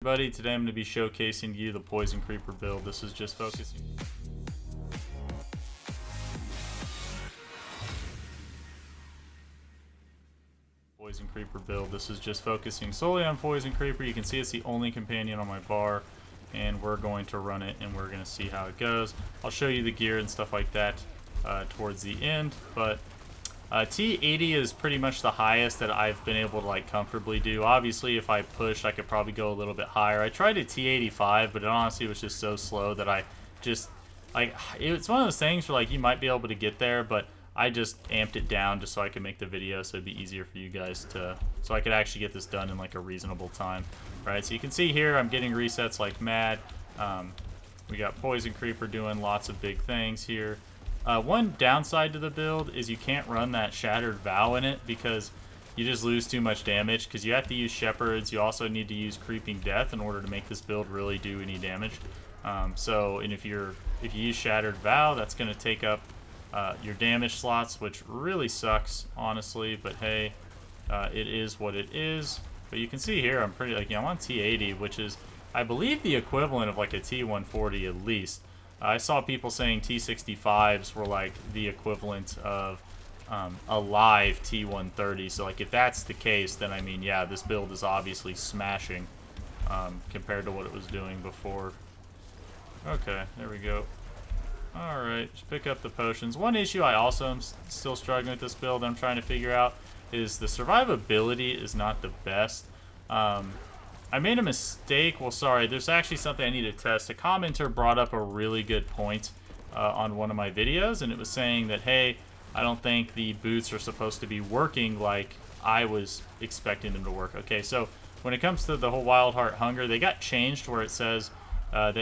Everybody, today I'm going to be showcasing you the Poison Creeper build. This is just focusing. Poison Creeper build. This is just focusing solely on Poison Creeper. You can see it's the only companion on my bar, and we're going to run it and we're going to see how it goes. I'll show you the gear and stuff like that towards the end, but T80 is pretty much the highest that I've been able to like comfortably do. Obviously, if I pushed, I could probably go a little bit higher. I tried a T85, but it honestly was just so slow that I just like it's one of those things where like you might be able to get there, but I just amped it down just so I could make the video so it'd be easier for you guys to so I could actually get this done in like a reasonable time. Right, so you can see here I'm getting resets like mad. We got Poison Creeper doing lots of big things here. One downside to the build is you can't run that Shattered Vow in it because you just lose too much damage because you have to use Shepherds. You also need to use Creeping Death in order to make this build really do any damage. And if you use Shattered Vow, that's going to take up your damage slots, which really sucks, honestly. But hey, it is what it is. But you can see here I'm pretty I'm on T80, which is I believe the equivalent of like a T140 at least. I saw people saying T65s were like the equivalent of a live T130. So like if that's the case, then I mean, yeah, this build is obviously smashing compared to what it was doing before. Okay, there we go. Alright, just pick up the potions. One issue I also am still struggling with this build I'm trying to figure out is the survivability is not the best. I made a mistake. Well, sorry, there's actually something I need to test. A commenter brought up a really good point on one of my videos, and it was saying that, hey, I don't think the boots are supposed to be working like I was expecting them to work. Okay, so when it comes to the whole Wild Heart Hunger, they got changed where it says that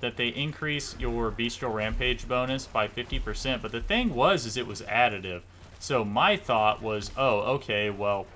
they increase your Bestial Rampage bonus by 50%, but the thing is it was additive. So my thought was, oh, okay, well,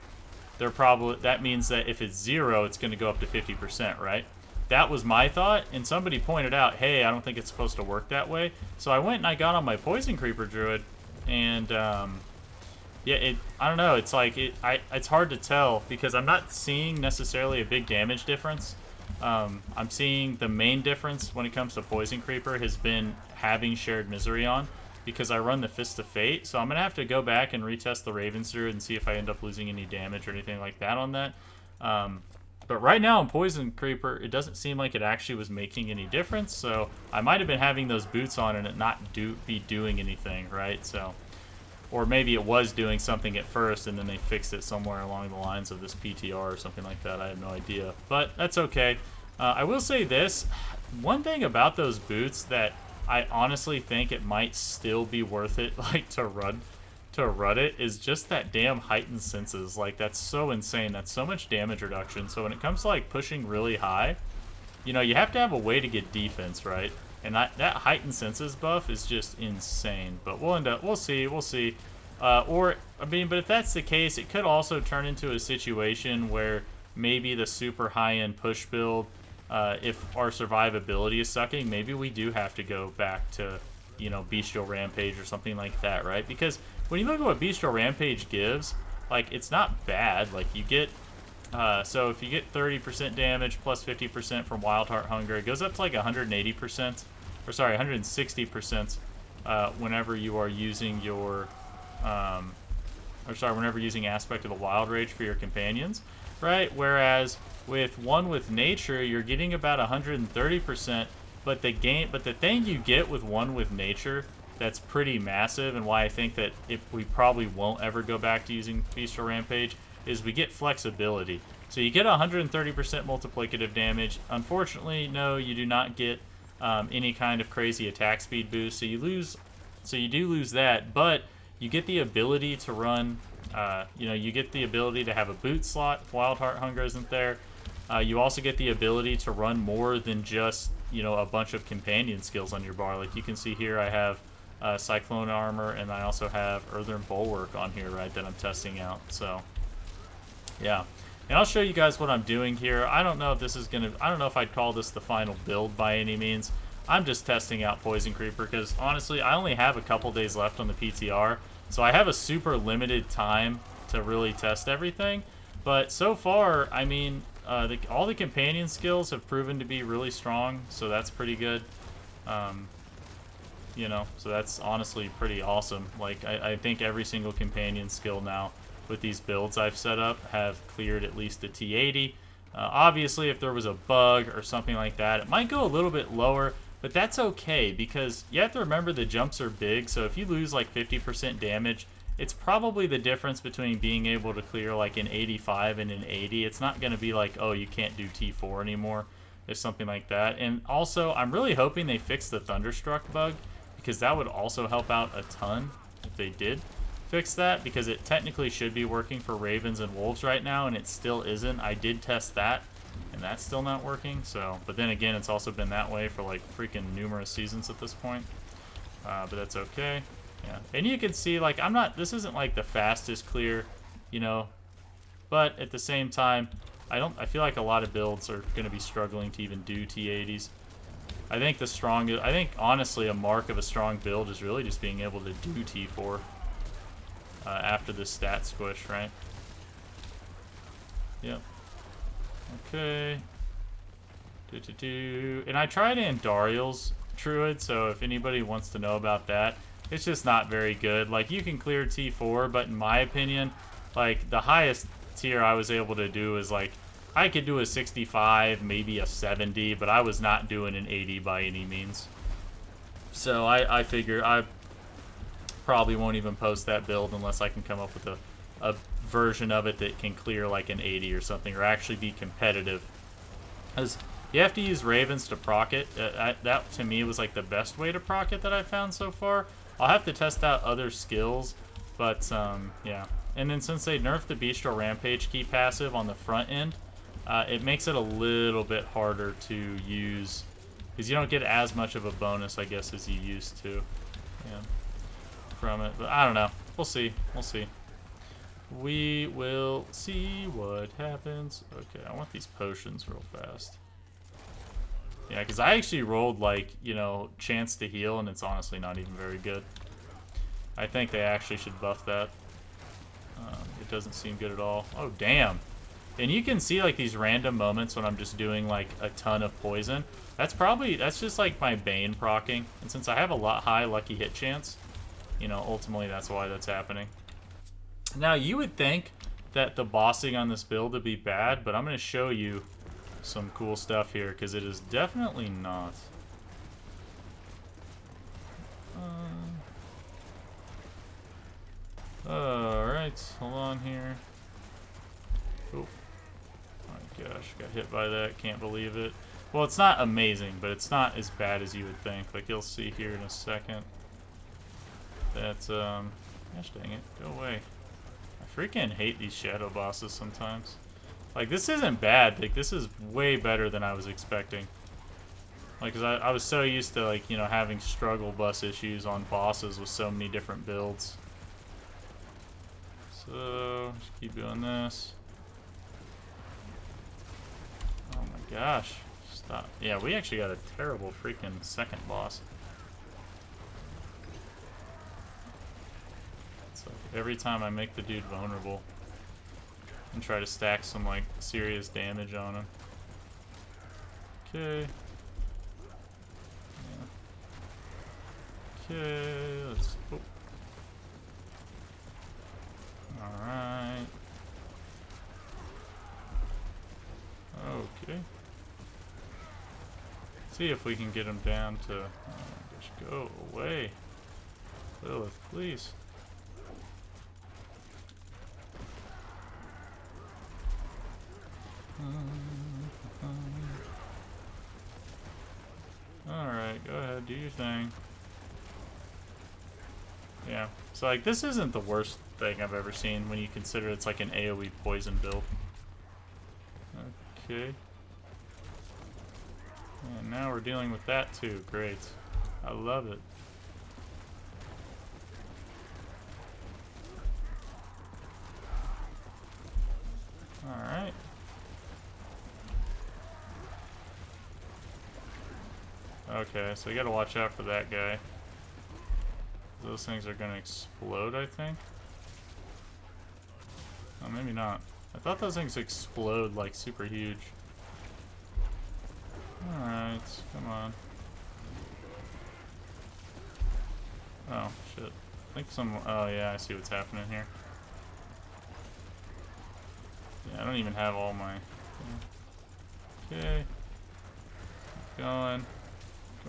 that means that if it's 0, it's going to go up to 50%, right? That was my thought, and somebody pointed out, hey, I don't think it's supposed to work that way. So I went and I got on my Poison Creeper Druid, and yeah, I don't know. It's like it's hard to tell because I'm not seeing necessarily a big damage difference. I'm seeing the main difference when it comes to Poison Creeper has been having Shared Misery on, because I run the Fist of Fate, so I'm going to have to go back and retest the Raven's Druid and see if I end up losing any damage or anything like that on that. But right now in Poison Creeper, it doesn't seem like it actually was making any difference, so I might have been having those boots on and it not be doing anything, right? So, or maybe it was doing something at first and then they fixed it somewhere along the lines of this PTR or something like that. I have no idea, but that's okay. I will say this, one thing about those boots that I honestly think it might still be worth it, like to run it, is just that damn heightened senses. Like that's so insane. That's so much damage reduction. So when it comes to like pushing really high, you know, you have to have a way to get defense, right? And that heightened senses buff is just insane. But we'll see. Or I mean, but if that's the case, it could also turn into a situation where maybe the super high-end push build, if our survivability is sucking, maybe we do have to go back to, you know, Bestial Rampage or something like that, right? Because when you look at what Bestial Rampage gives, like, it's not bad. Like, you get, so if you get 30% damage plus 50% from Wild Heart Hunger, it goes up to like 180%, or sorry, 160% whenever you are using your, whenever using Aspect of the Wild Rage for your companions, right? Whereas with One with Nature, you're getting about 130%, but the thing you get with One with Nature that's pretty massive, and why I think that we probably won't ever go back to using Bestial Rampage, is we get flexibility. So you get 130% multiplicative damage. Unfortunately, no, you do not get any kind of crazy attack speed boost, so you do lose that, but you get the ability to run, you know, you get the ability to have a boot slot if Wild Heart Hunger isn't there. You also get the ability to run more than just, you know, a bunch of companion skills on your bar. Like you can see here, I have Cyclone Armor, and I also have Earthen Bulwark on here, right, that I'm testing out. So, yeah. And I'll show you guys what I'm doing here. I don't know if this is going to, I don't know if I'd call this the final build by any means. I'm just testing out Poison Creeper because, honestly, I only have a couple days left on the PTR. So I have a super limited time to really test everything. But so far, I mean, all the companion skills have proven to be really strong, so that's pretty good. You know, so that's honestly pretty awesome. Like, I think every single companion skill now with these builds I've set up have cleared at least a T80. Obviously, if there was a bug or something like that, it might go a little bit lower, but that's okay because you have to remember the jumps are big, so if you lose like 50% damage, it's probably the difference between being able to clear like an 85 and an 80. It's not going to be like, oh, you can't do T4 anymore, if something like that. And also, I'm really hoping they fix the Thunderstruck bug, because that would also help out a ton if they did fix that, because it technically should be working for Ravens and Wolves right now, and it still isn't. I did test that, and that's still not working. So, but then again, it's also been that way for like freaking numerous seasons at this point. But that's okay. Yeah, and you can see, like, this isn't like the fastest clear, you know, but at the same time, I feel like a lot of builds are going to be struggling to even do T80s. I think honestly a mark of a strong build is really just being able to do T4 after the stat squish, right? Yep. Okay. And I tried Andariel's Druid, so if anybody wants to know about that, it's just not very good. Like, you can clear T4, but in my opinion, like, the highest tier I was able to do is, like, I could do a 65, maybe a 70, but I was not doing an 80 by any means. So I figure I probably won't even post that build unless I can come up with a version of it that can clear like an 80 or something, or actually be competitive. Because you have to use Ravens to proc it. That, to me, was like the best way to proc it that I've found so far. I'll have to test out other skills, but yeah. And then since they nerfed the Bestial Rampage key passive on the front end, it makes it a little bit harder to use, because you don't get as much of a bonus, I guess, as you used to, yeah, from it. But I don't know. We'll see. We'll see. We will see what happens. Okay, I want these potions real fast. Yeah, because I actually rolled, like, you know, chance to heal, and it's honestly not even very good. I think they actually should buff that. It doesn't seem good at all. Oh, damn. And you can see, like, these random moments when I'm just doing, like, a ton of poison. That's just, like, my Bane proccing. And since I have a high lucky hit chance, you know, ultimately that's why that's happening. Now, you would think that the bossing on this build would be bad, but I'm going to show you some cool stuff here, because it is definitely not. Alright, hold on here. Oh. My gosh, got hit by that, can't believe it. Well, it's not amazing, but it's not as bad as you would think. Like, you'll see here in a second. That's, gosh dang it, go away. I freaking hate these shadow bosses sometimes. Like, this isn't bad, like, this is way better than I was expecting. Like, cause I was so used to, like, you know, having struggle bus issues on bosses with so many different builds. So, just keep doing this. Oh my gosh. Stop. Yeah, we actually got a terrible freaking second boss. It's like every time I make the dude vulnerable and try to stack some, like, serious damage on him. Okay. Yeah. Okay, let's... Oh. Alright. Okay. See if we can get him down to... just go away. Lilith, please. Alright, go ahead, do your thing. Yeah, so like this isn't the worst thing I've ever seen when you consider it's like an AoE poison build. Okay. And now we're dealing with that too, great. I love it. Alright. Okay, so we gotta watch out for that guy. Those things are gonna explode, I think. Oh, maybe not. I thought those things explode like super huge. Alright, come on. Oh, shit. I think some... Oh, yeah, I see what's happening here. Yeah, I don't even have all my... Okay. Keep going.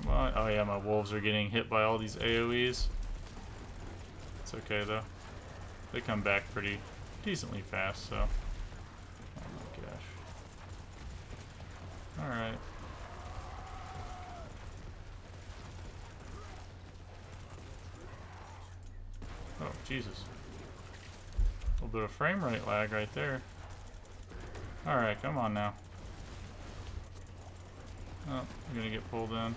Come on. Oh, yeah, my wolves are getting hit by all these AoEs. It's okay, though. They come back pretty decently fast, so... Oh, my gosh. Alright. Oh, Jesus. A little bit of frame rate lag right there. Alright, come on now. Oh, I'm gonna get pulled in.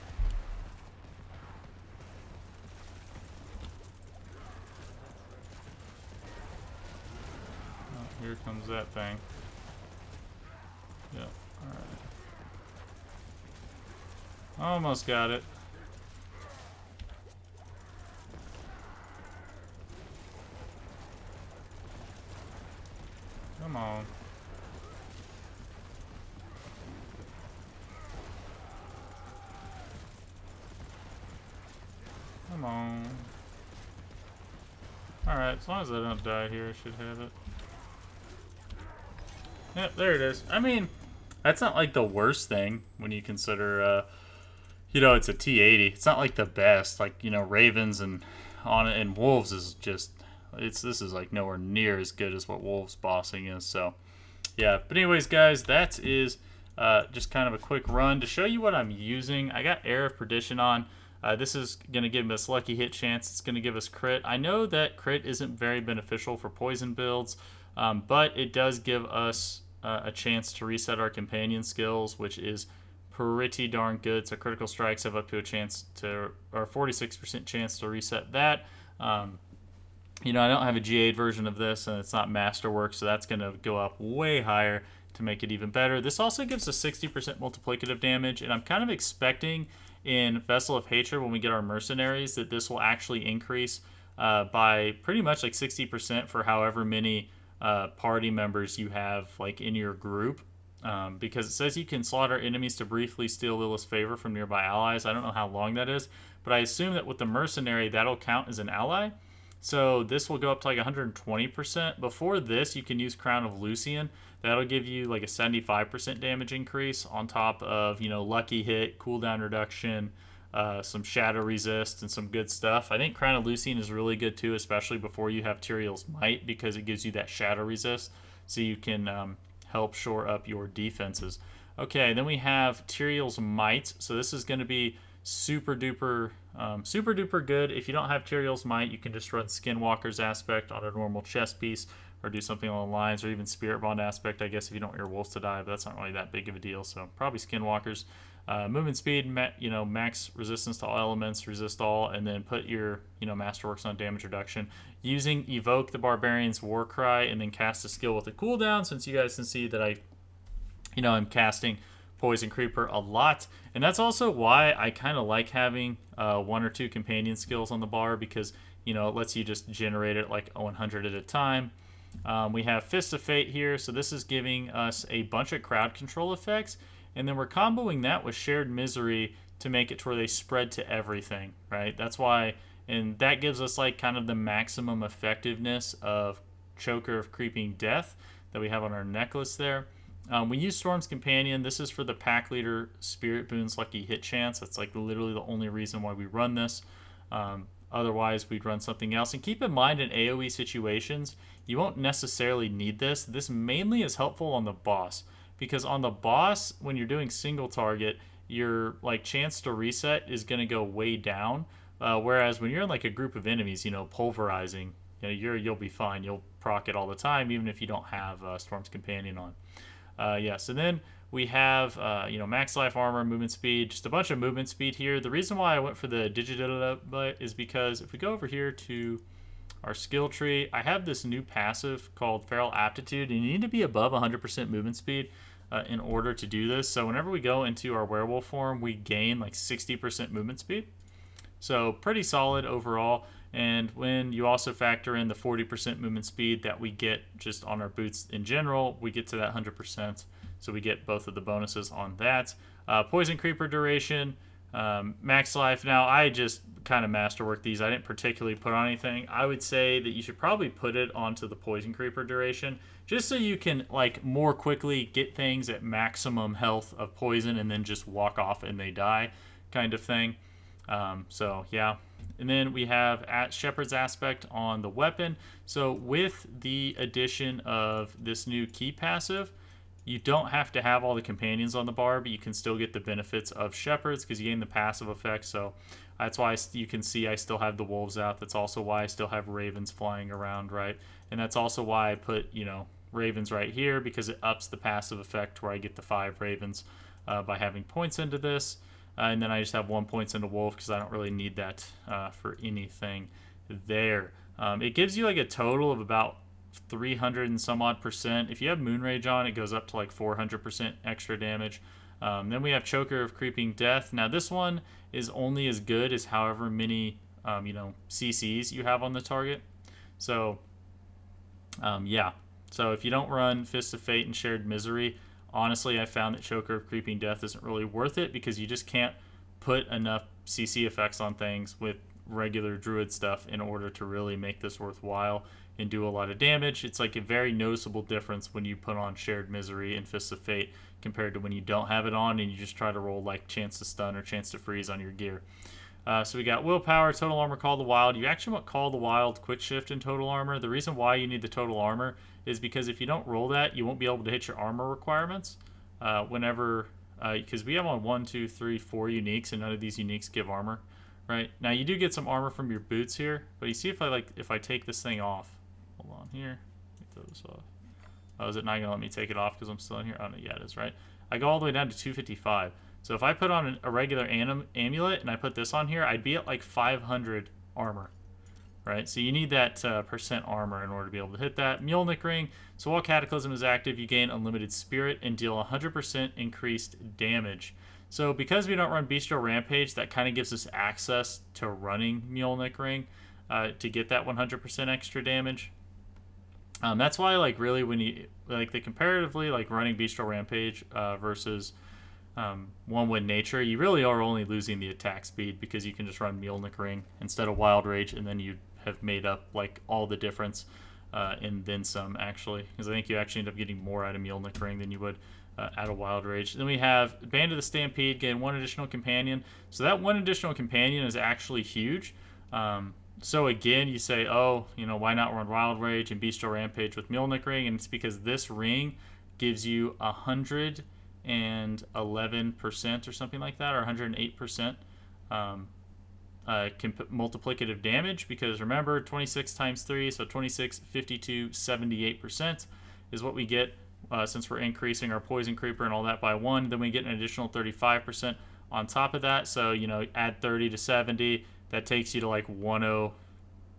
Oh, here comes that thing. Yep, alright. Almost got it. Come on. Come on. Alright, as long as I don't die here, I should have it. Yep, there it is. I mean, that's not like the worst thing when you consider, you know, it's a T80. It's not like the best. Like, you know, Ravens and Wolves is just... this is like nowhere near as good as what Wolves bossing is. So, yeah. But anyways, guys, that is just kind of a quick run to show you what I'm using. I got Air of Perdition on. This is going to give us lucky hit chance. It's going to give us crit. I know that crit isn't very beneficial for poison builds, but it does give us a chance to reset our companion skills, which is pretty darn good. So critical strikes have up to a chance to, or 46% chance to reset that. You know, I don't have a G8 version of this, and it's not Masterwork, so that's going to go up way higher to make it even better. This also gives us 60% multiplicative damage, and I'm kind of expecting in Vessel of Hatred, when we get our mercenaries, that this will actually increase by pretty much like 60% for however many party members you have like in your group. Because it says you can slaughter enemies to briefly steal Lilith's favor from nearby allies. I don't know how long that is, but I assume that with the mercenary, that'll count as an ally. So this will go up to like 120%. Before this, you can use Crown of Lucian. That'll give you like a 75% damage increase on top of, you know, lucky hit, cooldown reduction, some shadow resist, and some good stuff. I think Crown of Lucian is really good too, especially before you have Tyrael's Might, because it gives you that shadow resist, so you can help shore up your defenses. Okay, then we have Tyrael's Might. So this is going to be super duper good. If you don't have Tyrael's Might, you can just run Skinwalker's Aspect on a normal chest piece, or do something along the lines, or even Spirit Bond Aspect, I guess, if you don't want your wolves to die, but that's not really that big of a deal. So probably Skinwalkers. Movement speed, you know, max resistance to all elements, resist all, and then put your, you know, Masterworks on damage reduction. Using Evoke the Barbarian's Warcry, and then cast a skill with a cooldown, since you guys can see that I'm casting Poison Creeper a lot. And that's also why I kind of like having 1 or 2 companion skills on the bar, because, you know, it lets you just generate it like 100 at a time. We have Fist of Fate here, so this is giving us a bunch of crowd control effects, and then we're comboing that with Shared Misery to make it to where they spread to everything, right? That's why, and that gives us like kind of the maximum effectiveness of Choker of Creeping Death that we have on our necklace there. We use Storm's Companion. This is for the Pack Leader Spirit Boon's lucky hit chance. That's like literally the only reason why we run this. Otherwise, we'd run something else. And keep in mind, in AoE situations, you won't necessarily need this. This mainly is helpful on the boss, because on the boss, when you're doing single target, your like chance to reset is going to go way down. Whereas when you're in like a group of enemies, you know, pulverizing, you know, you'll be fine. You'll proc it all the time, even if you don't have Storm's Companion on. So then we have, you know, max life armor, movement speed, just a bunch of movement speed here. The reason why I went for the digital is because if we go over here to our skill tree, I have this new passive called Feral Aptitude, and you need to be above 100% movement speed in order to do this. So whenever we go into our werewolf form, we gain like 60% movement speed. So pretty solid overall. And when you also factor in the 40% movement speed that we get just on our boots in general, we get to that 100%. So we get both of the bonuses on that. Poison Creeper duration, max life. Now, I just kind of masterwork these. I didn't particularly put on anything. I would say that you should probably put it onto the Poison Creeper duration just so you can like more quickly get things at maximum health of poison and then just walk off and they die kind of thing. So yeah. And then we have at Shepherd's Aspect on the weapon. So with the addition of this new key passive, you don't have to have all the companions on the bar, but you can still get the benefits of Shepherds because you gain the passive effect. So that's why you can see I still have the wolves out. That's also why I still have ravens flying around, right? And that's also why I put, ravens right here, because it ups the passive effect where I get the 5 ravens by having points into this. And then I just have 1 points into wolf because I don't really need that for anything there. It gives you like a total of about 300 and some odd percent. If you have Moonrage on, it goes up to like 400% extra damage. Then we have Choker of Creeping Death. Now this one is only as good as however many CCs you have on the target. So yeah. So if you don't run Fist of Fate and Shared Misery, honestly, I found that Choker of Creeping Death isn't really worth it because you just can't put enough CC effects on things with regular Druid stuff in order to really make this worthwhile and do a lot of damage. It's like a very noticeable difference when you put on Shared Misery and Fist of Fate compared to when you don't have it on and you just try to roll like Chance to Stun or Chance to Freeze on your gear. So we got Willpower, Total Armor, Call the Wild. You actually want Call the Wild, Quick Shift, and Total Armor. The reason why you need the Total Armor is because if you don't roll that, you won't be able to hit your armor requirements because we have on 1, 2, 3, 4 uniques, and none of these uniques give armor, right? Now you do get some armor from your boots here, but you see if I take this thing off. Hold on here. Let me throw this off. Oh, is it not going to let me take it off because I'm still in here? Oh, no, yeah, it is, right? I go all the way down to 255. So if I put on a regular amulet and I put this on here, I'd be at like 500 armor, right? So you need that percent armor in order to be able to hit that. Mjolnir Ring. So while Cataclysm is active, you gain unlimited spirit and deal 100% increased damage. So because we don't run Bestial Rampage, that kind of gives us access to running Mjolnir Ring to get that 100% extra damage. That's why, like, really, when you like the comparatively, like running Bestial Rampage versus One Wind Nature, you really are only losing the attack speed because you can just run Mjolnir Ring instead of Wild Rage, and then you have made up like all the difference and then some, actually, because I think you actually end up getting more out of Mjolnir Ring than you would out of Wild Rage. Then we have Band of the Stampede, gain 1 additional companion. So that 1 additional companion is actually huge. So again, you say, oh, why not run Wild Rage and Bestial Rampage with Mjolnir Ring? And it's because this ring gives you 111% or something like that, or 108% multiplicative damage. Because remember, 26 times 3, so 26, 52, 78% is what we get since we're increasing our Poison Creeper and all that by 1. Then we get an additional 35% on top of that. So, add 30 to 70. That takes you to like 10.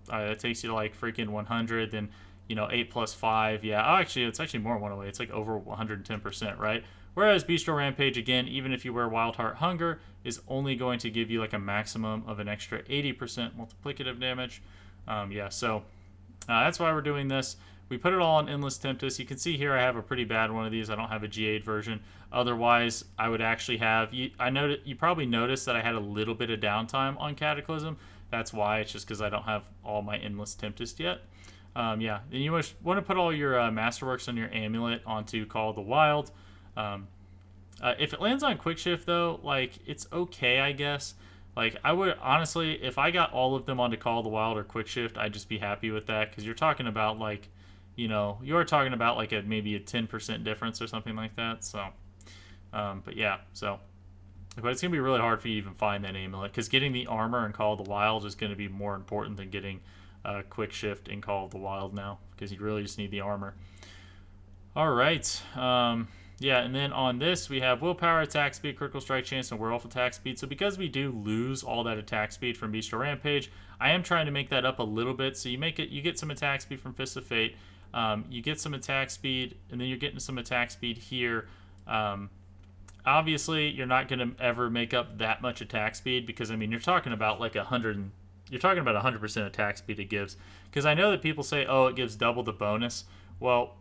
That takes you to like freaking 100. Then 8 plus 5. Yeah. Oh, actually, it's actually more 108. It's like over 110%, right? Whereas Bestial Rampage, again, even if you wear Wildheart Hunger, is only going to give you like a maximum of an extra 80% multiplicative damage. Yeah. So that's why we're doing this. We put it all on Endless Tempest. You can see here I have a pretty bad one of these. I don't have a G8 version. Otherwise, I would actually have... You probably noticed that I had a little bit of downtime on Cataclysm. That's why. It's just because I don't have all my Endless Tempest yet. Yeah. Then you want to put all your Masterworks on your Amulet onto Call of the Wild. If it lands on Quick Shift, though, like, it's okay, I guess. Like, I would... Honestly, if I got all of them onto Call of the Wild or Quick Shift, I'd just be happy with that. Because you're talking about, like... you are talking about like maybe a 10% difference or something like that. So, but yeah, but it's going to be really hard for you to even find that amulet because getting the armor in Call of the Wild is going to be more important than getting Quick Shift in Call of the Wild now because you really just need the armor. All right. Yeah, and then on this, we have Willpower, Attack Speed, Critical Strike Chance, and Werewolf Attack Speed. So because we do lose all that attack speed from Bestial Rampage, I am trying to make that up a little bit. So you get some attack speed from Fist of Fate. You get some attack speed, and then you're getting some attack speed here. Obviously, you're not going to ever make up that much attack speed because, I mean, you're talking about like 100 you're talking about 100% attack speed it gives. Because I know that people say, oh, it gives double the bonus. Well,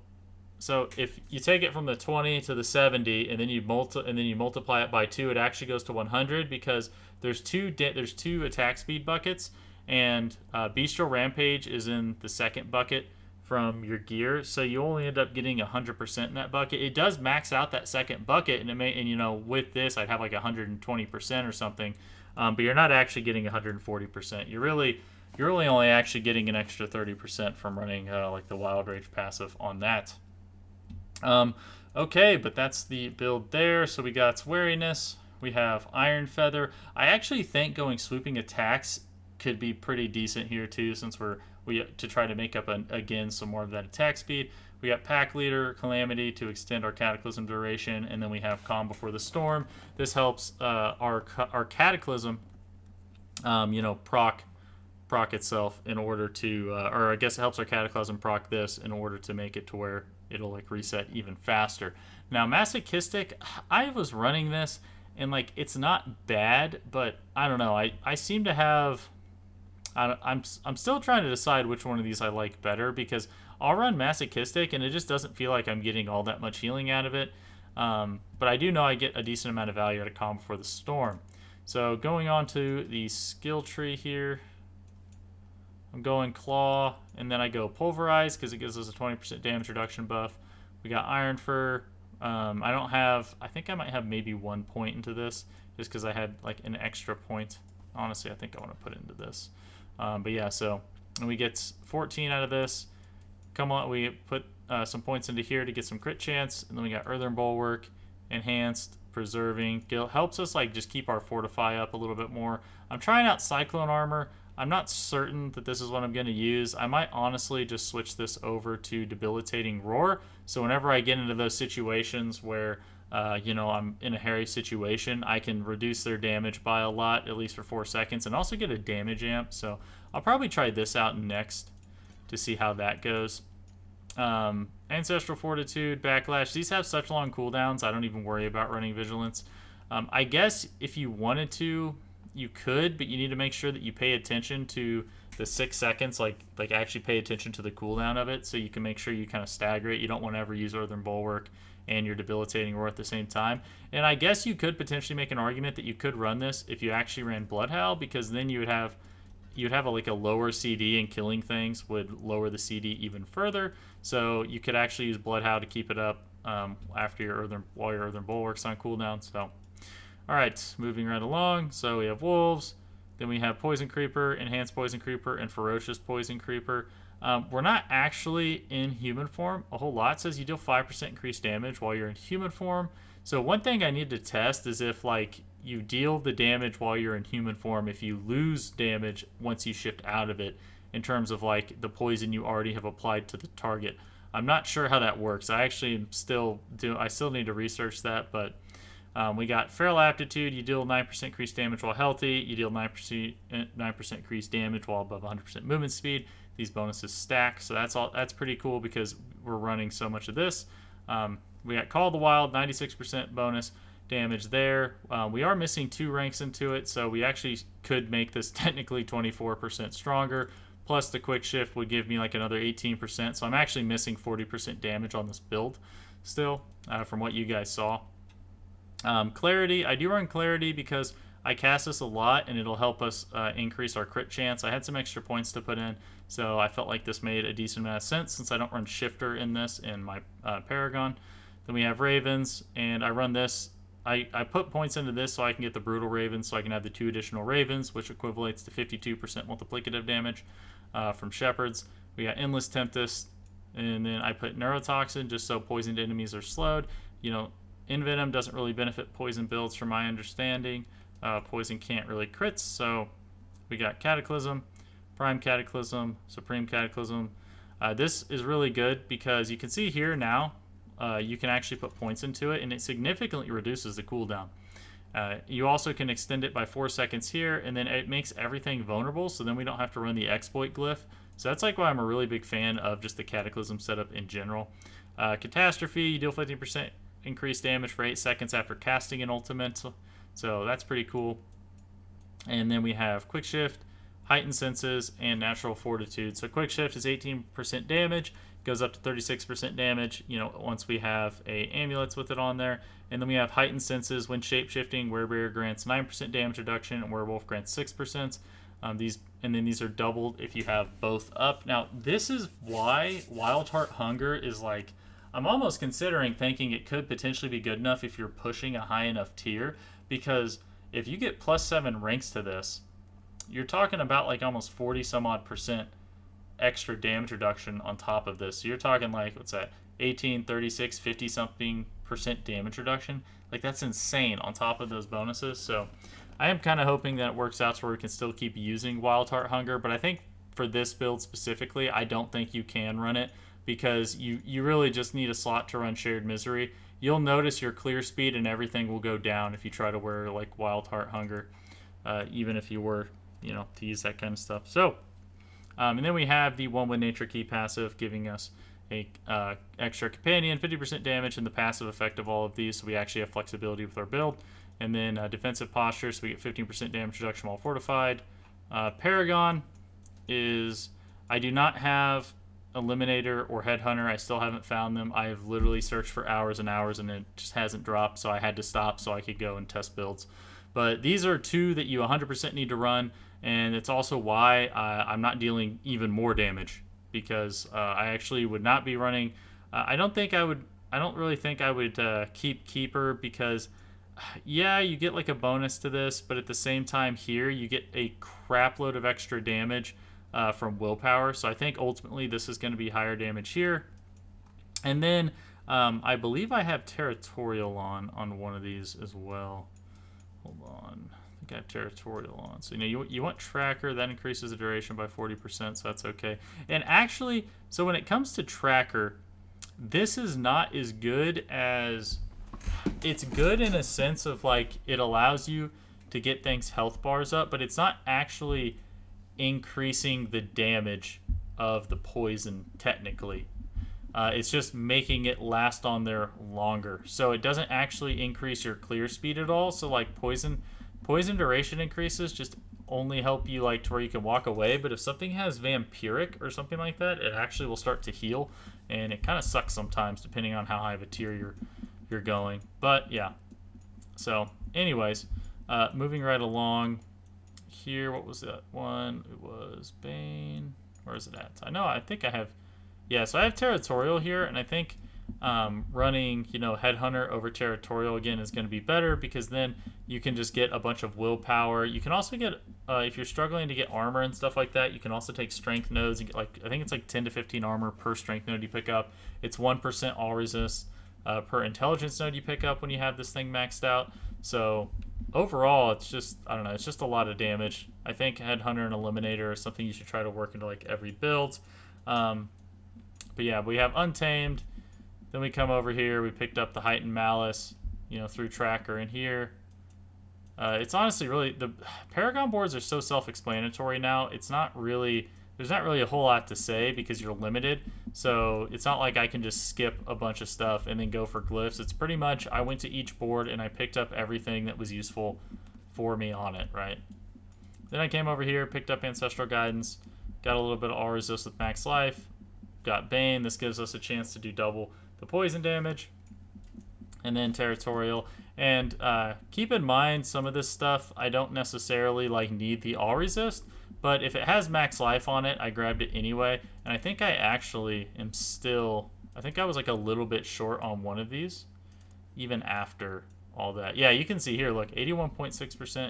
so if you take it from the 20 to the 70 and then you multiply it by 2, it actually goes to 100 because there's two attack speed buckets, and Bestial Rampage is in the second bucket from your gear, so you only end up getting 100% in that bucket. It does max out that second bucket, and with this I'd have like 120% or something, but you're not actually getting 140%. You're really only actually getting an extra 30% from running like the Wild Rage passive on that. Okay, but that's the build there. So we got Wariness, we have Iron Feather. I actually think going swooping attacks could be pretty decent here too, since we to try to make up again some more of that attack speed. We got Pack Leader, Calamity to extend our Cataclysm duration, and then we have Calm Before the Storm. This helps our Cataclysm, proc itself in order to, or I guess it helps our Cataclysm proc this in order to make it to where it'll like reset even faster. Now Masochistic, I was running this and like it's not bad, but I don't know. I seem to have. I'm still trying to decide which one of these I like better, because I'll run Masochistic and it just doesn't feel like I'm getting all that much healing out of it. But I do know I get a decent amount of value out of Calm Before the Storm. So going on to the skill tree here, I'm going Claw, and then I go Pulverize because it gives us a 20% damage reduction buff. We got Iron Fur. I think I might have maybe 1 point into this just because I had like an extra point. Honestly, I think I want to put it into this. But yeah, so and we get 14 out of this. We put some points into here to get some crit chance, and then we got Earthen Bulwark, Enhanced, Preserving. Helps us like just keep our Fortify up a little bit more. I'm trying out Cyclone Armor. I'm not certain that this is what I'm going to use. I might honestly just switch this over to Debilitating Roar. So whenever I get into those situations where, I'm in a hairy situation, I can reduce their damage by a lot, at least for 4 seconds, and also get a damage amp. So I'll probably try this out next to see how that goes. Ancestral Fortitude, Backlash. These have such long cooldowns, I don't even worry about running Vigilance. I guess if you wanted to, you could, but you need to make sure that you pay attention to the 6 seconds, like actually pay attention to the cooldown of it, so you can make sure you kind of stagger it. You don't want to ever use Earthen Bulwark and your Debilitating Roar at the same time. And I guess you could potentially make an argument that you could run this if you actually ran Bloodhowl, because then you would have a lower CD, and killing things would lower the CD even further. So you could actually use Bloodhowl to keep it up while your Earthen Bulwark's on cooldown. So all right, moving right along. So we have Wolves, then we have Poison Creeper, Enhanced Poison Creeper, and Ferocious Poison Creeper. We're not actually in human form a whole lot. It says you deal 5% increased damage while you're in human form. So one thing I need to test is if like you deal the damage while you're in human form, if you lose damage once you shift out of it, in terms of like the poison you already have applied to the target. I'm not sure how that works. I still need to research that, but we got Feral Aptitude. You deal 9% increased damage while healthy. You deal 9% increased damage while above 100% movement speed. These bonuses stack, so that's pretty cool because we're running so much of this. We got Call of the Wild, 96% bonus damage there. We are missing 2 ranks into it, so we actually could make this technically 24% stronger. Plus the Quick Shift would give me like another 18%, so I'm actually missing 40% damage on this build still from what you guys saw. Clarity, I do run Clarity because I cast this a lot and it'll help us increase our crit chance. I had some extra points to put in, so I felt like this made a decent amount of sense since I don't run Shifter in this in my Paragon. Then we have Ravens, and I run this. I put points into this so I can get the Brutal Ravens, so I can have the 2 additional Ravens, which equivalates to 52% multiplicative damage from Shepherds. We got Endless Tempest, and then I put Neurotoxin just so poisoned enemies are slowed. Envenom doesn't really benefit poison builds from my understanding. Poison can't really crits, so we got Cataclysm, Prime Cataclysm, Supreme Cataclysm. This is really good because you can see here now you can actually put points into it, and it significantly reduces the cooldown. You also can extend it by 4 seconds here, and then it makes everything vulnerable, so then we don't have to run the exploit glyph. So that's like why I'm a really big fan of just the Cataclysm setup in general. Catastrophe, you deal 15% increased damage for 8 seconds after casting an ultimate, so that's pretty cool. And then we have Quick Shift, heightened senses, and natural fortitude. So quick shift is 18% damage, goes up to 36% damage, you know, once we have a amulets with it on there. And then we have heightened senses. When shape-shifting, Werebear grants 9% damage reduction, and Werewolf grants 6%. These are doubled if you have both up. Now, this is why Wild Heart Hunger is like, I'm almost considering thinking it could potentially be good enough if you're pushing a high enough tier, because if you get +7 ranks to this, you're talking about like almost 40 some odd percent extra damage reduction on top of this. So you're talking like, what's that, 18, 36, 50 something percent damage reduction. Like, that's insane on top of those bonuses. So I am kind of hoping that it works out to where we can still keep using Wild Heart Hunger, but I think for this build specifically, I don't think you can run it, because you really just need a slot to run Shared Misery. You'll notice your clear speed and everything will go down if you try to wear like Wild Heart Hunger, even if you were, you know, to use that kind of stuff. So, and then we have the One with Nature Key passive, giving us a extra companion, 50% damage, and the passive effect of all of these. So we actually have flexibility with our build. And then defensive posture, so we get 15% damage reduction while fortified. Paragon is, I do not have Eliminator or Headhunter. I still haven't found them. I have literally searched for hours and hours and it just hasn't dropped, so I had to stop so I could go and test builds. But these are two that you 100% need to run, and it's also why I'm not dealing even more damage, because I actually would not be running. I don't really think I would keep Keeper, because yeah, you get like a bonus to this, but at the same time here you get a crap load of extra damage from willpower. So I think ultimately this is going to be higher damage here. And then I believe I have Territorial on one of these as well. Hold on. I think I have Territorial on. So, you know, you want Tracker. That increases the duration by 40%, so that's okay. And actually, so when it comes to Tracker, this is not as good as... It's good in a sense of like it allows you to get things health bars up, but it's not actually increasing the damage of the poison technically. It's just making it last on there longer. So it doesn't actually increase your clear speed at all. So like poison duration increases just only help you like to where you can walk away. But if something has vampiric or something like that, it actually will start to heal, and it kind of sucks sometimes depending on how high of a tier you're going. But yeah. So anyways, moving right along here, what was that one? It was Bane. Where is it at? I think I have, yeah, so I have Territorial here, and I think running, you know, Headhunter over Territorial again is going to be better, because then you can just get a bunch of willpower. You can also get, if you're struggling to get armor and stuff like that, you can also take strength nodes and get like, I think it's like 10 to 15 armor per strength node you pick up. It's 1% all resist per intelligence node you pick up when you have this thing maxed out. So overall, it's just, I don't know, it's just a lot of damage. I think Headhunter and Eliminator is something you should try to work into like every build. But yeah, we have Untamed. Then we come over here. We picked up the Heightened Malice, you know, through Tracker in here. It's honestly really, the Paragon boards are so self-explanatory now. It's not really, there's not really a whole lot to say because you're limited. So it's not like I can just skip a bunch of stuff and then go for glyphs. It's pretty much, I went to each board and I picked up everything that was useful for me on it, right? Then I came over here, picked up Ancestral Guidance, got a little bit of all resist with max life, got Bane. This gives us a chance to do double the poison damage, and then Territorial. And keep in mind, some of this stuff I don't necessarily like need the all resist, but if it has max life on it, I grabbed it anyway. And I think I actually am still, I think I was like a little bit short on one of these even after all that. Yeah, you can see here, look, 81.6%,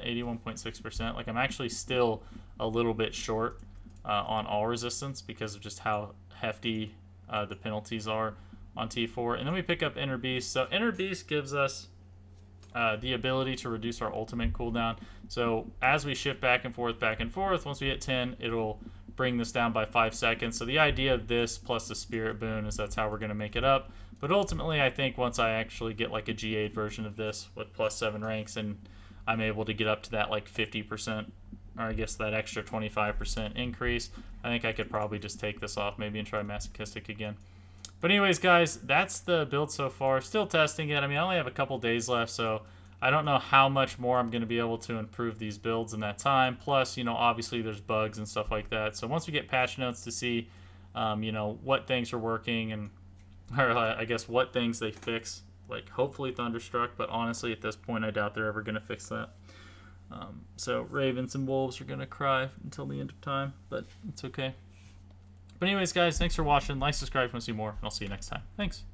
81.6%. Like, I'm actually still a little bit short on all resistance because of just how hefty the penalties are on T4. And then we pick up Inner Beast. So Inner Beast gives us the ability to reduce our ultimate cooldown. So as we shift back and forth, once we hit 10, it'll bring this down by 5 seconds. So the idea of this plus the Spirit Boon is that's how we're going to make it up. But ultimately, I think once I actually get like a G8 version of this with +7 ranks, and I'm able to get up to that like 50%, or I guess that extra 25% increase, I think I could probably just take this off maybe and try Masochistic again. But anyways, guys, that's the build so far. Still testing it. I mean, I only have a couple days left, so I don't know how much more I'm going to be able to improve these builds in that time. Plus, you know, obviously there's bugs and stuff like that. So once we get patch notes to see, you know, what things are working and, or I guess what things they fix, like hopefully Thunderstruck, but honestly at this point I doubt they're ever going to fix that. So Ravens and Wolves are going to cry until the end of time, but it's okay. But anyways, guys, thanks for watching. Like, subscribe if you want to see more, and I'll see you next time. Thanks.